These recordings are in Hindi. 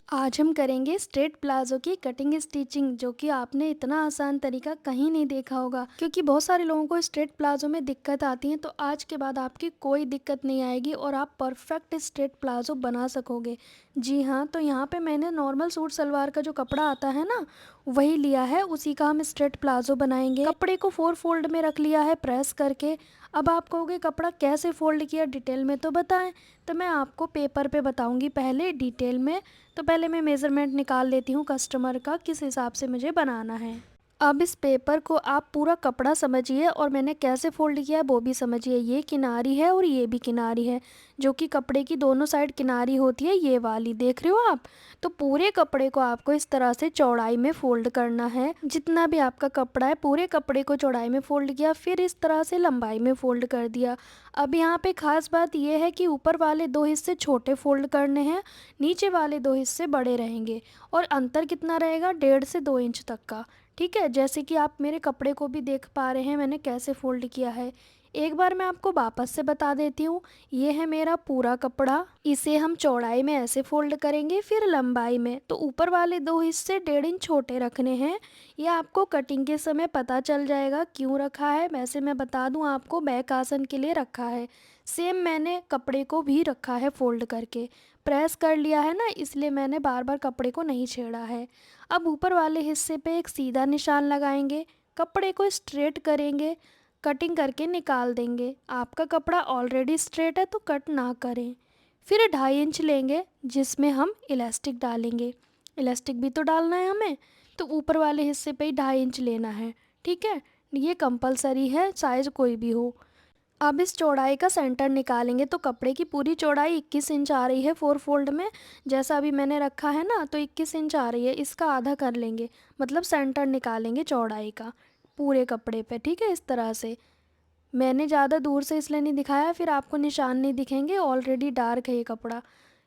आज हम करेंगे स्ट्रेट प्लाज़ो की कटिंग स्टिचिंग, जो कि आपने इतना आसान तरीका कहीं नहीं देखा होगा, क्योंकि बहुत सारे लोगों को स्ट्रेट प्लाज़ो में दिक्कत आती है। तो आज के बाद आपकी कोई दिक्कत नहीं आएगी और आप परफेक्ट स्ट्रेट प्लाज़ो बना सकोगे। जी हाँ, तो यहाँ पे मैंने नॉर्मल सूट सलवार का जो कपड़ा आता है ना, वही लिया है, उसी का हम स्ट्रेट प्लाज़ो बनाएंगे। कपड़े को 4 फोल्ड में रख लिया है प्रेस करके। अब आप कहोगे कपड़ा कैसे फोल्ड किया, डिटेल में तो बताएं। तो मैं आपको पेपर पे बताऊंगी पहले डिटेल में। तो पहले मैं मेज़रमेंट निकाल लेती हूँ कस्टमर का, किस हिसाब से मुझे बनाना है। अब इस पेपर को आप पूरा कपड़ा समझिए और मैंने कैसे फोल्ड किया है वो भी समझिए। ये किनारी है और ये भी किनारी है, जो कि कपड़े की दोनों साइड किनारी होती है, ये वाली देख रहे हो आप। तो पूरे कपड़े को आपको इस तरह से चौड़ाई में फोल्ड करना है। जितना भी आपका कपड़ा है पूरे कपड़े को चौड़ाई में फोल्ड किया, फिर इस तरह से लंबाई में फोल्ड कर दिया। अब यहाँ पे खास बात यह है कि ऊपर वाले 2 हिस्से छोटे फोल्ड करने हैं, नीचे वाले 2 हिस्से बड़े रहेंगे। और अंतर कितना रहेगा, 1.5 से 2 इंच तक का। ठीक है, जैसे कि आप मेरे कपड़े को भी देख पा रहे हैं मैंने कैसे फोल्ड किया है। एक बार मैं आपको वापस से बता देती हूँ। ये है मेरा पूरा कपड़ा, इसे हम चौड़ाई में ऐसे फोल्ड करेंगे, फिर लंबाई में। तो ऊपर वाले 2 हिस्से 1.5 इंच छोटे रखने हैं। ये आपको कटिंग के समय पता चल जाएगा क्यों रखा है। वैसे मैं बता दूं आपको, बैक आसन के लिए रखा है। सेम मैंने कपड़े को भी रखा है फोल्ड करके, प्रेस कर लिया है ना, इसलिए मैंने बार बार कपड़े को नहीं छेड़ा है। अब ऊपर वाले हिस्से पे एक सीधा निशान लगाएंगे, कपड़े को स्ट्रेट करेंगे, कटिंग करके निकाल देंगे। आपका कपड़ा ऑलरेडी स्ट्रेट है तो कट ना करें। फिर 2.5 इंच लेंगे जिसमें हम इलास्टिक डालेंगे। इलास्टिक भी तो डालना है हमें, तो ऊपर वाले हिस्से पे ही 2.5 इंच लेना है। ठीक है, ये कंपलसरी है, साइज़ कोई भी हो। अब इस चौड़ाई का सेंटर निकालेंगे, तो कपड़े की पूरी चौड़ाई 21 इंच आ रही है 4 फोल्ड में, जैसा अभी मैंने रखा है ना, तो 21 इंच आ रही है। इसका आधा कर लेंगे, मतलब सेंटर निकालेंगे चौड़ाई का पूरे कपड़े पे। ठीक है, इस तरह से। मैंने ज़्यादा दूर से इसलिए नहीं दिखाया, फिर आपको निशान नहीं दिखेंगे, ऑलरेडी डार्क है ये कपड़ा।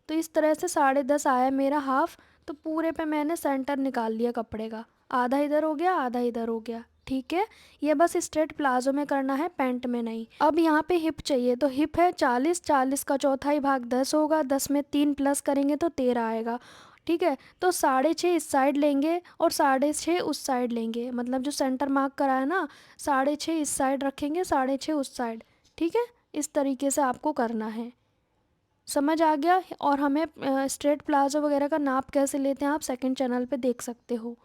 तो इस तरह से 10.5 आया मेरा हाफ। तो पूरे पे मैंने सेंटर निकाल लिया कपड़े का, आधा इधर हो गया आधा इधर हो गया। ठीक है, ये बस स्ट्रेट प्लाजो में करना है, पैंट में नहीं। अब यहाँ पे हिप चाहिए, तो हिप है 40, 40 का चौथाई भाग 10 होगा, 10 में 3 प्लस करेंगे तो 13 आएगा। ठीक है, तो 6.5 इस साइड लेंगे और 6.5 उस साइड लेंगे, मतलब जो सेंटर मार्क करा है ना, 6.5 इस साइड रखेंगे, 6.5 उस साइड। ठीक है, इस तरीके से आपको करना है। समझ आ गया। और हमें स्ट्रेट प्लाजो वगैरह का नाप कैसे लेते हैं आप सेकंड चैनल पे देख सकते हो।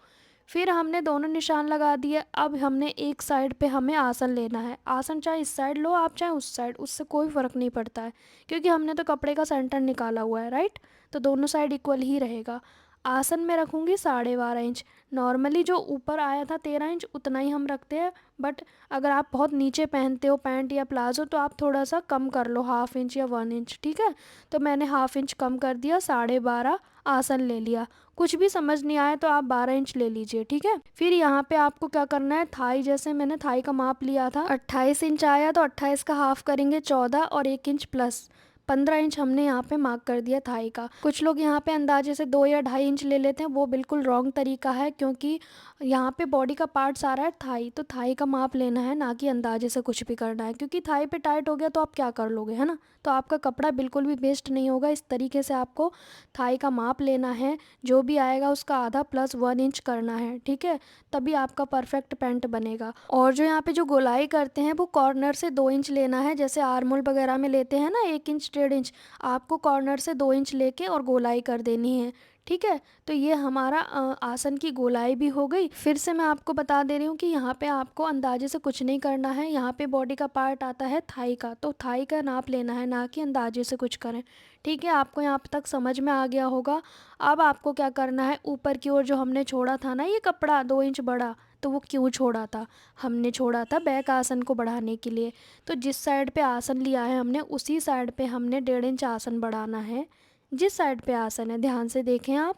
फिर हमने दोनों निशान लगा दिए। अब हमने एक साइड पे हमें आसन लेना है। आसन चाहे इस साइड लो आप चाहे उस साइड, उससे कोई फ़र्क नहीं पड़ता है, क्योंकि हमने तो कपड़े का सेंटर निकाला हुआ है, राइट। तो दोनों साइड इक्वल ही रहेगा। आसन में रखूँगी 12.5 इंच। नॉर्मली जो ऊपर आया था 13 इंच, उतना ही हम रखते हैं। बट अगर आप बहुत नीचे पहनते हो पैंट या प्लाजो, तो आप थोड़ा सा कम कर लो, 1/2 इंच या 1 इंच। ठीक है, तो मैंने 1/2 इंच कम कर दिया, 12.5 आसन ले लिया। कुछ भी समझ नहीं आया तो आप 12 इंच ले लीजिए। ठीक है, फिर यहाँ पे आपको क्या करना है, थाई, जैसे मैंने थाई का माप लिया था 28 इंच आया, तो 28 का हाफ करेंगे 14 और 1 इंच प्लस 15 इंच हमने यहाँ पे मार्क कर दिया थाई का। कुछ लोग यहाँ पे अंदाजे से 2 या 2.5 इंच ले लेते हैं, वो बिल्कुल रॉन्ग तरीका है, क्योंकि यहाँ पे बॉडी का पार्ट सारा है थाई, तो थाई का माप लेना है, ना कि अंदाजे से कुछ भी करना है। क्योंकि थाई पे टाइट हो गया तो आप क्या कर लोगे, है ना, तो आपका कपड़ा बिल्कुल भी वेस्ट नहीं होगा। इस तरीके से आपको थाई का माप लेना है, जो भी आएगा उसका आधा प्लस 1 इंच करना है। ठीक है, तभी आपका परफेक्ट पैंट बनेगा। और जो यहाँ पे जो गोलाई करते हैं वो कॉर्नर से 2 इंच लेना है, जैसे आर्मोल वगैरह में लेते हैं ना 1 इंच 1.5 इंच, आपको कॉर्नर से 2 इंच लेके और गोलाई कर देनी है। ठीक है, तो ये हमारा आसन की गोलाई भी हो गई। फिर से मैं आपको बता दे रही हूँ कि यहाँ पे आपको अंदाजे से कुछ नहीं करना है। यहाँ पे बॉडी का पार्ट आता है थाई का, तो थाई का नाप लेना है, ना कि अंदाजे से कुछ करें। ठीक है, आपको यहाँ तक समझ में आ गया होगा। अब आपको क्या करना है, ऊपर की ओर जो हमने छोड़ा था ना ये कपड़ा 2 इंच बड़ा, तो वो क्यों छोड़ा था, हमने छोड़ा था बैक आसन को बढ़ाने के लिए। तो जिस साइड पे आसन लिया है हमने, उसी साइड पे हमने 1.5 इंच आसन बढ़ाना है। जिस साइड पे आसन है ध्यान से देखें आप,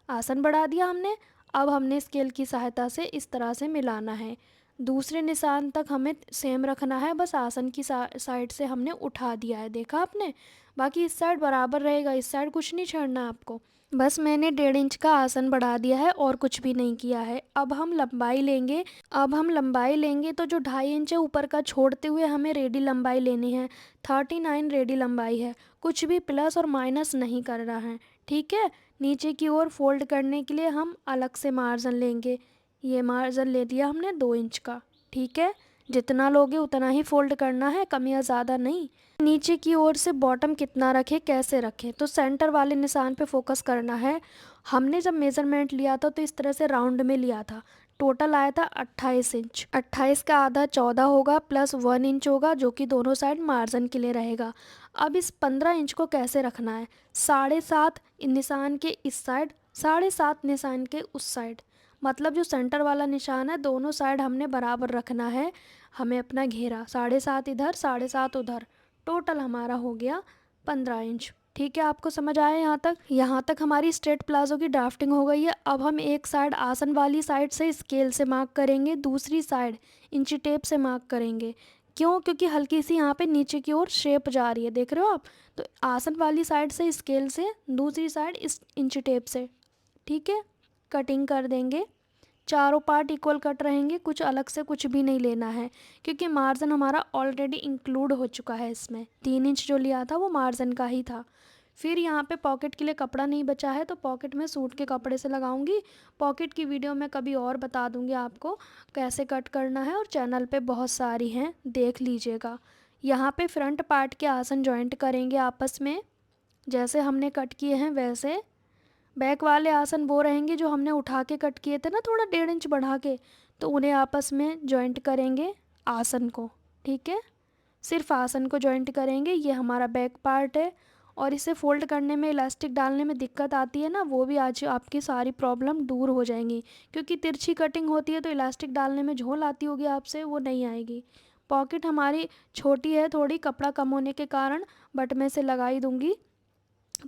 आसन बढ़ा दिया हमने। अब हमने स्केल की सहायता से इस तरह से मिलाना है, दूसरे निशान तक हमें सेम रखना है, बस आसन की साइड से हमने उठा दिया है, देखा आपने। बाकी इस साइड बराबर रहेगा, इस साइड कुछ नहीं छोड़ना आपको। बस मैंने 1.5 इंच का आसन बढ़ा दिया है और कुछ भी नहीं किया है। अब हम लंबाई लेंगे। तो जो 2.5 इंच है ऊपर का छोड़ते हुए हमें रेडी लंबाई लेनी है। 39 रेडी लंबाई है, कुछ भी प्लस और माइनस नहीं करना है। ठीक है, नीचे की ओर फोल्ड करने के लिए हम अलग से मार्जिन लेंगे। ये मार्जिन ले लिया हमने 2 इंच का। ठीक है, जितना लोगे उतना ही फोल्ड करना है, कम या ज़्यादा नहीं। नीचे की ओर से बॉटम कितना रखें, कैसे रखें, तो सेंटर वाले निशान पे फोकस करना है। हमने जब मेज़रमेंट लिया था तो इस तरह से राउंड में लिया था। टोटल आया था 28 इंच। 28 का आधा 14 होगा, प्लस 1 इंच होगा जो कि दोनों साइड मार्जिन के लिए रहेगा। अब इस 15 इंच को कैसे रखना है, 7.5 निशान के इस साइड, 7.5 निशान के उस साइड, मतलब जो सेंटर वाला निशान है दोनों साइड हमने बराबर रखना है। हमें अपना घेरा 7.5 इधर 7.5 उधर, टोटल हमारा हो गया 15 इंच। ठीक है, आपको समझ आया यहाँ तक? यहाँ तक हमारी स्ट्रेट प्लाजो की ड्राफ्टिंग हो गई है। अब हम एक साइड आसन वाली साइड से स्केल से मार्क करेंगे, दूसरी साइड इंची टेप से मार्क करेंगे। क्यों? क्योंकि हल्की सी यहाँ पे नीचे की ओर शेप जा रही है, देख रहे हो आप? तो आसन वाली साइड से स्केल से, दूसरी साइड इस इंची टेप से। ठीक है, कटिंग कर देंगे। चारों पार्ट इक्वल कट रहेंगे, कुछ अलग से कुछ भी नहीं लेना है क्योंकि मार्जिन हमारा ऑलरेडी इंक्लूड हो चुका है इसमें। 3 इंच जो लिया था वो मार्जिन का ही था। फिर यहाँ पे पॉकेट के लिए कपड़ा नहीं बचा है तो पॉकेट में सूट के कपड़े से लगाऊंगी। पॉकेट की वीडियो मैं कभी और बता दूंगी आपको कैसे कट करना है, और चैनल पे बहुत सारी हैं, देख लीजिएगा। यहाँ पे फ्रंट पार्ट के आसन जॉइंट करेंगे आपस में, जैसे हमने कट किए हैं वैसे। बैक वाले आसन वो रहेंगे जो हमने उठा के कट किए थे ना, थोड़ा 1.5 इंच बढ़ा के, तो उन्हें आपस में जॉइंट करेंगे आसन को। ठीक है, सिर्फ आसन को जॉइंट करेंगे। ये हमारा बैक पार्ट है, और इसे फोल्ड करने में, इलास्टिक डालने में दिक्कत आती है ना, वो भी आज आपकी सारी प्रॉब्लम दूर हो जाएंगी। क्योंकि तिरछी कटिंग होती है तो इलास्टिक डालने में झोल आती होगी आपसे, वो नहीं आएगी। पॉकेट हमारी छोटी है थोड़ी, कपड़ा कम होने के कारण, बट मैं इसे लगा ही दूँगी।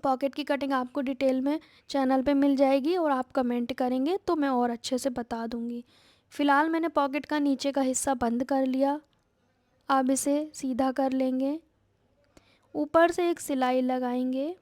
पॉकेट की कटिंग आपको डिटेल में चैनल पे मिल जाएगी, और आप कमेंट करेंगे तो मैं और अच्छे से बता दूंगी। फ़िलहाल मैंने पॉकेट का नीचे का हिस्सा बंद कर लिया। अब इसे सीधा कर लेंगे, ऊपर से एक सिलाई लगाएंगे।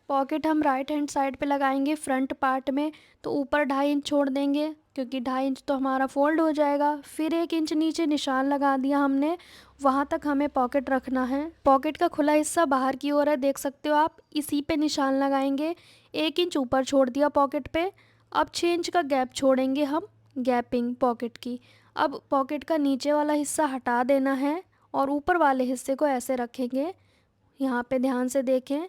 पॉकेट हम राइट हैंड साइड पे लगाएंगे फ्रंट पार्ट में, तो ऊपर 2.5 इंच छोड़ देंगे क्योंकि 2.5 इंच तो हमारा फोल्ड हो जाएगा। फिर 1 इंच नीचे निशान लगा दिया हमने, वहाँ तक हमें पॉकेट रखना है। पॉकेट का खुला हिस्सा बाहर की ओर है, देख सकते हो आप, इसी पे निशान लगाएंगे। 1 इंच ऊपर छोड़ दिया पॉकेट पे। अब 6 इंच का गैप छोड़ेंगे हम, गैपिंग पॉकेट की। अब पॉकेट का नीचे वाला हिस्सा हटा देना है, और ऊपर वाले हिस्से को ऐसे रखेंगे, यहाँ पे ध्यान से देखें,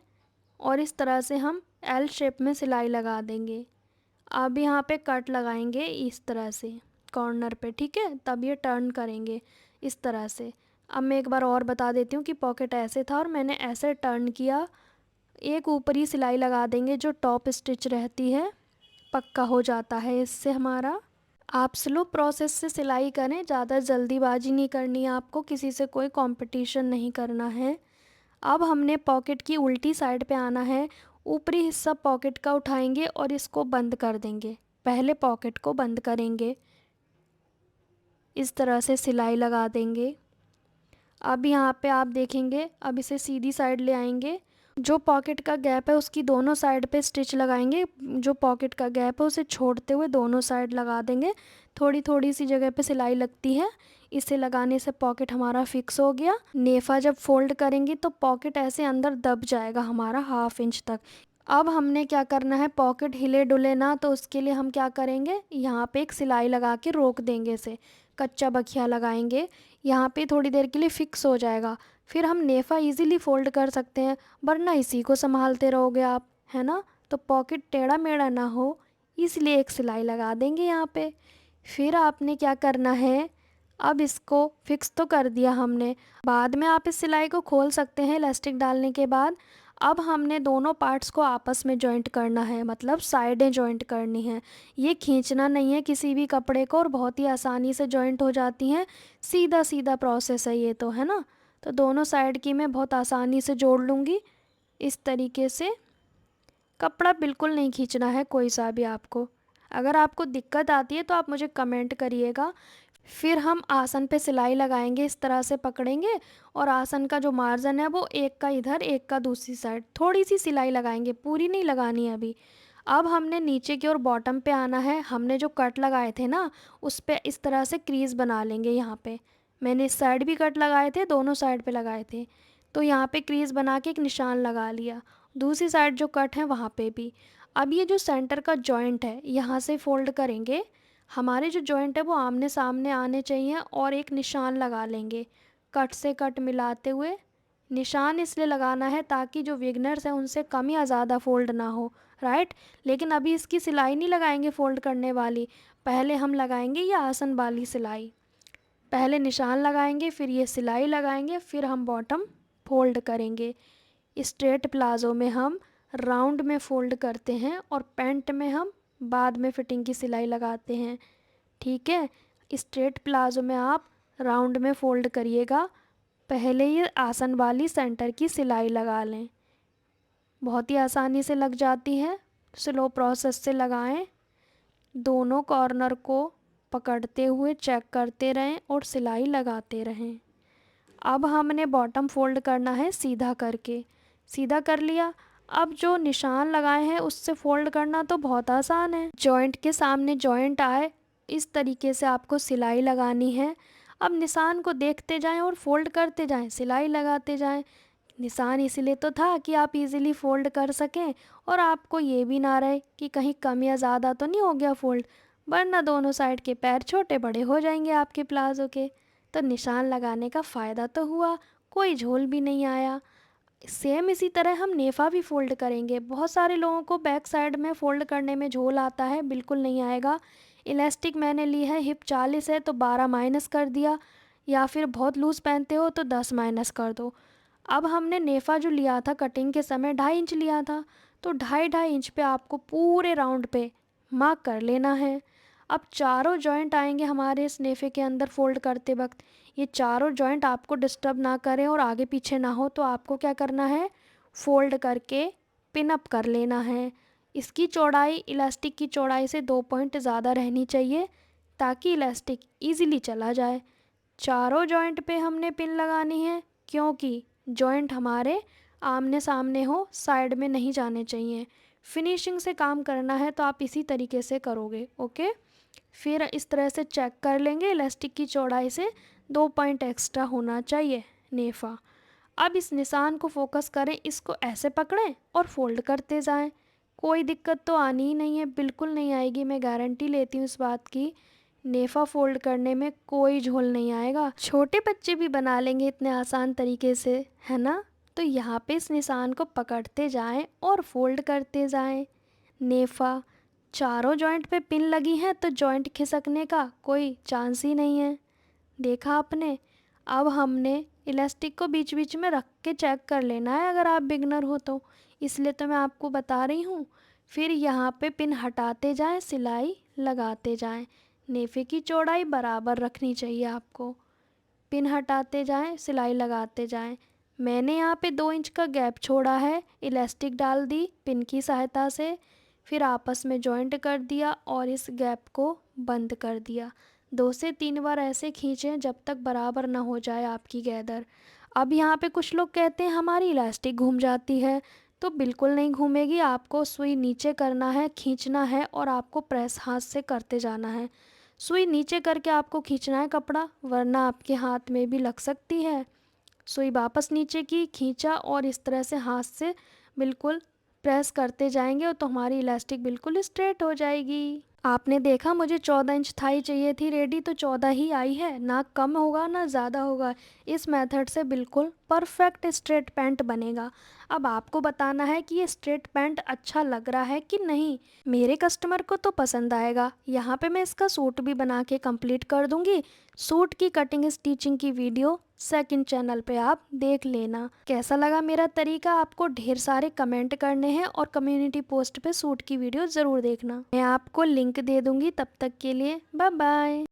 और इस तरह से हम एल शेप में सिलाई लगा देंगे। अब यहाँ पे कट लगाएंगे इस तरह से कॉर्नर पे। ठीक है, तब ये टर्न करेंगे इस तरह से। अब मैं एक बार और बता देती हूँ कि पॉकेट ऐसे था और मैंने ऐसे टर्न किया। एक ऊपरी सिलाई लगा देंगे जो टॉप स्टिच रहती है, पक्का हो जाता है इससे हमारा। आप स्लो प्रोसेस से सिलाई करें, ज़्यादा जल्दीबाजी नहीं करनी है आपको, किसी से कोई कंपटीशन नहीं करना है। अब हमने पॉकेट की उल्टी साइड पे आना है। ऊपरी हिस्सा पॉकेट का उठाएंगे और इसको बंद कर देंगे। पहले पॉकेट को बंद करेंगे, इस तरह से सिलाई लगा देंगे। अब यहाँ पे आप देखेंगे, अब इसे सीधी साइड ले आएंगे। जो पॉकेट का गैप है उसकी दोनों साइड पे स्टिच लगाएंगे। जो पॉकेट का गैप है उसे छोड़ते हुए दोनों साइड लगा देंगे। थोड़ी थोड़ी सी जगह पे सिलाई लगती है, इसे लगाने से पॉकेट हमारा फिक्स हो गया। नेफा जब फोल्ड करेंगे तो पॉकेट ऐसे अंदर दब जाएगा हमारा 1/2 इंच तक। अब हमने क्या करना है, पॉकेट हिले डुले ना, तो उसके लिए हम क्या करेंगे, यहाँ पे एक सिलाई लगा के रोक देंगे इसे, कच्चा बखिया लगाएंगे। यहाँ पे थोड़ी देर के लिए फिक्स हो जाएगा। फिर हम नेफा इजीली फोल्ड कर सकते हैं, वरना इसी को संभालते रहोगे आप, है ना। तो पॉकेट टेढ़ा मेढ़ा ना हो, इसलिए एक सिलाई लगा देंगे यहाँ पे। फिर आपने क्या करना है, अब इसको फिक्स तो कर दिया हमने, बाद में आप इस सिलाई को खोल सकते हैं इलास्टिक डालने के बाद। अब हमने दोनों पार्ट्स को आपस में जॉइंट करना है, मतलब साइडें जॉइंट करनी है। ये खींचना नहीं है किसी भी कपड़े को, और बहुत ही आसानी से जॉइंट हो जाती हैं। सीधा सीधा प्रोसेस है ये तो, है ना। तो दोनों साइड की मैं बहुत आसानी से जोड़ लूँगी इस तरीके से। कपड़ा बिल्कुल नहीं खींचना है कोई सा भी आपको। अगर आपको दिक्कत आती है तो आप मुझे कमेंट करिएगा। फिर हम आसन पे सिलाई लगाएंगे, इस तरह से पकड़ेंगे, और आसन का जो मार्जिन है वो एक का इधर एक का दूसरी साइड, थोड़ी सी सिलाई लगाएंगे, पूरी नहीं लगानी है अभी। अब हमने नीचे की ओर बॉटम पे आना है। हमने जो कट लगाए थे ना, उस पे इस तरह से क्रीज बना लेंगे। यहाँ पे मैंने इस साइड भी कट लगाए थे, दोनों साइड पे लगाए थे, तो यहाँ पे क्रीज बना के एक निशान लगा लिया। दूसरी साइड जो कट है वहाँ पे भी। अब ये जो सेंटर का जॉइंट है यहाँ से फोल्ड करेंगे, हमारे जो जॉइंट है वो आमने सामने आने चाहिए और एक निशान लगा लेंगे कट से कट मिलाते हुए। निशान इसलिए लगाना है ताकि जो विगनर्स हैं उनसे कम या ज़्यादा फोल्ड ना हो, राइट। लेकिन अभी इसकी सिलाई नहीं लगाएंगे फोल्ड करने वाली, पहले हम लगाएंगे ये आसन वाली सिलाई। पहले निशान लगाएंगे, फिर ये सिलाई लगाएंगे, फिर हम बॉटम फोल्ड करेंगे। स्ट्रेट प्लाज़ो में हम राउंड में फ़ोल्ड करते हैं और पैंट में हम बाद में फिटिंग की सिलाई लगाते हैं, ठीक है। स्ट्रेट प्लाज़ो में आप राउंड में फ़ोल्ड करिएगा, पहले ये आसन वाली सेंटर की सिलाई लगा लें। बहुत ही आसानी से लग जाती है, स्लो प्रोसेस से लगाएं। दोनों कॉर्नर को पकड़ते हुए चेक करते रहें और सिलाई लगाते रहें। अब हमने बॉटम फोल्ड करना है सीधा करके, सीधा कर लिया। अब जो निशान लगाए हैं उससे फोल्ड करना तो बहुत आसान है। जॉइंट के सामने जॉइंट आए इस तरीके से आपको सिलाई लगानी है। अब निशान को देखते जाएं और फोल्ड करते जाएं, सिलाई लगाते जाएं। निशान इसलिए तो था कि आप इजीली फोल्ड कर सकें और आपको ये भी ना रहे कि कहीं कम या ज़्यादा तो नहीं हो गया फोल्ड, वरना दोनों साइड के पैर छोटे बड़े हो जाएंगे आपके प्लाजो के। तो निशान लगाने का फ़ायदा तो हुआ, कोई झोल भी नहीं आया। सेम इसी तरह हम नेफ़ा भी फ़ोल्ड करेंगे। बहुत सारे लोगों को बैक साइड में फ़ोल्ड करने में झोल आता है, बिल्कुल नहीं आएगा। इलास्टिक मैंने ली है हिप 40 है तो 12 माइनस कर दिया, या फिर बहुत लूज़ पहनते हो तो 10 माइनस कर दो। अब हमने नेफ़ा जो लिया था कटिंग के समय 2.5 इंच लिया था, तो 2.5 इंच पे आपको पूरे राउंड पे मार्क कर लेना है। अब चारों जॉइंट आएंगे हमारे इस नेफ़े के अंदर फ़ोल्ड करते वक्त, ये चारों जॉइंट आपको डिस्टर्ब ना करें और आगे पीछे ना हो, तो आपको क्या करना है, फ़ोल्ड करके पिन अप कर लेना है। इसकी चौड़ाई इलास्टिक की चौड़ाई से 2 पॉइंट ज़्यादा रहनी चाहिए ताकि इलास्टिक ईज़िली चला जाए। चारों जॉइंट पे हमने पिन लगानी है क्योंकि जॉइंट हमारे आमने सामने हो, साइड में नहीं जाने चाहिए। फिनिशिंग से काम करना है तो आप इसी तरीके से करोगे, ओके। फिर इस तरह से चेक कर लेंगे, इलास्टिक की चौड़ाई से 2 पॉइंट एक्स्ट्रा होना चाहिए नेफा। अब इस निशान को फोकस करें, इसको ऐसे पकड़ें और फोल्ड करते जाएं। कोई दिक्कत तो आनी ही नहीं है, बिल्कुल नहीं आएगी, मैं गारंटी लेती हूँ इस बात की। नेफा फोल्ड करने में कोई झोल नहीं आएगा, छोटे बच्चे भी बना लेंगे इतने आसान तरीके से, है ना। तो यहाँ पे इस निशान को पकड़ते जाएं और फोल्ड करते जाएं। नेफा चारों जॉइंट पे पिन लगी है तो जॉइंट खिसकने का कोई चांस ही नहीं है, देखा आपने। अब हमने इलास्टिक को बीच बीच में रख के चेक कर लेना है अगर आप बिगनर हो तो, इसलिए तो मैं आपको बता रही हूँ। फिर यहाँ पे पिन हटाते जाएं, सिलाई लगाते जाएं। नेफे की चौड़ाई बराबर रखनी चाहिए आपको, पिन हटाते जाएं, सिलाई लगाते जाएं। मैंने यहाँ पे 2 इंच का गैप छोड़ा है, इलास्टिक डाल दी पिन की सहायता से, फिर आपस में जॉइंट कर दिया और इस गैप को बंद कर दिया। 2 से 3 बार ऐसे खींचें जब तक बराबर ना हो जाए आपकी गैदर। अब यहाँ पे कुछ लोग कहते हैं हमारी इलास्टिक घूम जाती है, तो बिल्कुल नहीं घूमेगी। आपको सुई नीचे करना है, खींचना है और आपको प्रेस हाथ से करते जाना है। सुई नीचे करके आपको खींचना है कपड़ा, वरना आपके हाथ में भी लग सकती है। सुई वापस नीचे की, खींचा और इस तरह से हाथ से बिल्कुल प्रेस करते जाएंगे और तो हमारी इलास्टिक बिल्कुल स्ट्रेट हो जाएगी। आपने देखा मुझे 14 इंच थाई चाहिए थी रेडी, तो 14 ही आई है, ना कम होगा ना ज़्यादा होगा। इस मेथड से बिल्कुल परफेक्ट स्ट्रेट पैंट बनेगा। अब आपको बताना है कि ये स्ट्रेट पैंट अच्छा लग रहा है कि नहीं। मेरे कस्टमर को तो पसंद आएगा। यहाँ पे मैं इसका सूट भी बना के कंप्लीट कर दूंगी। सूट की कटिंग स्टिचिंग की वीडियो सेकंड चैनल पे आप देख लेना। कैसा लगा मेरा तरीका, आपको ढेर सारे कमेंट करने हैं और कम्युनिटी पोस्ट पे सूट की वीडियो ज़रूर देखना। मैं आपको लिंक दे दूंगी। तब तक के लिए बाय बाय।